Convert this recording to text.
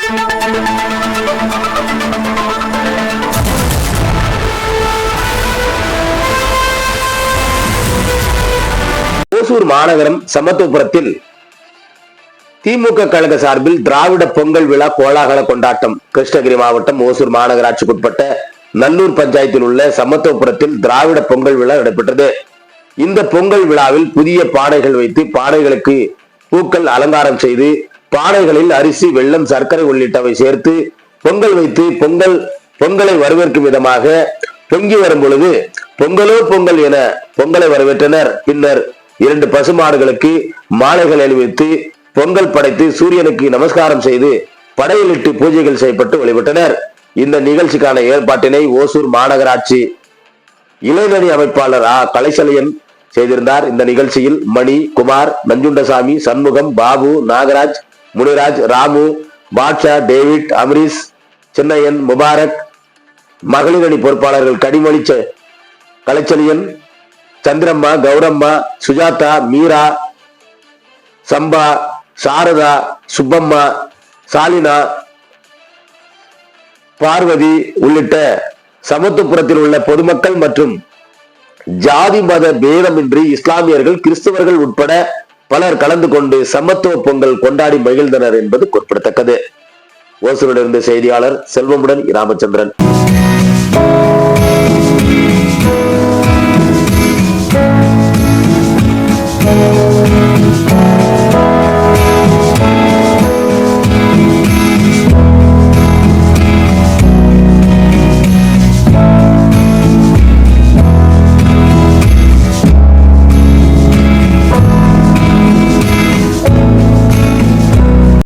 ஓசூர் மாநகரம் சமத்துவபுரத்தில் திமுக கழக சார்பில் திராவிட பொங்கல் விழா கோலாகல கொண்டாட்டம். கிருஷ்ணகிரி மாவட்டம் ஓசூர் மாநகராட்சிக்குட்பட்ட நல்லூர் பஞ்சாயத்தில் உள்ள சமத்துவபுரத்தில் திராவிட பொங்கல் விழா நடைபெற்றது. இந்த பொங்கல் விழாவில் புதிய பானைகள் வைத்து பானைகளுக்கு பூக்கள் அலங்காரம் செய்து பானைகளில் அரிசி, வெல்லம், சர்க்கரை உள்ளிட்டவை சேர்த்து பொங்கல் வைத்து பொங்கலை வரவேற்கும் விதமாக பொங்கி வரும் பொழுது பொங்கலோ பொங்கல் என பொங்கலை வரவேற்றனர். பின்னர் 2 பசுமாடுகளுக்கு மாலைகள் அணிவித்து பொங்கல் படைத்து சூரியனுக்கு நமஸ்காரம் செய்து படையலிட்டு பூஜைகள் செய்யப்பட்டு வழிபட்டனர். இந்த நிகழ்ச்சிக்கான ஏற்பாட்டினை ஓசூர் மாநகராட்சி இளைஞரணி அமைப்பாளர் கலைச்சலையன் செய்திருந்தார். இந்த நிகழ்ச்சியில் மணி, குமார், நஞ்சுண்டசாமி, சண்முகம், பாபு, நாகராஜ், முனிராஜ், ராமு, பாட்ஷா, டேவிட், அமரீஷ், சின்னையன், முபாரக், மகளிரணி பொறுப்பாளர்கள் கடிமொழி கலைச்சலியன், சந்திரம்மா, கௌரம்மா, சுஜாதா, மீரா, சம்பா, சாரதா, சுப்பம்மா, சாலினா, பார்வதி உள்ளிட்ட சமத்துவபுரத்தில் உள்ள பொதுமக்கள் மற்றும் ஜாதி மத பேதமின்றி இஸ்லாமியர்கள், கிறிஸ்தவர்கள் உட்பட பலர் கலந்து கொண்டு சமத்துவ பொங்கல் கொண்டாடி மகிழ்ந்தனர் என்பது குறிப்பிடத்தக்கது. ஓசூரிலிருந்து செய்தியாளர் செல்வமுடன் ராமச்சந்திரன்.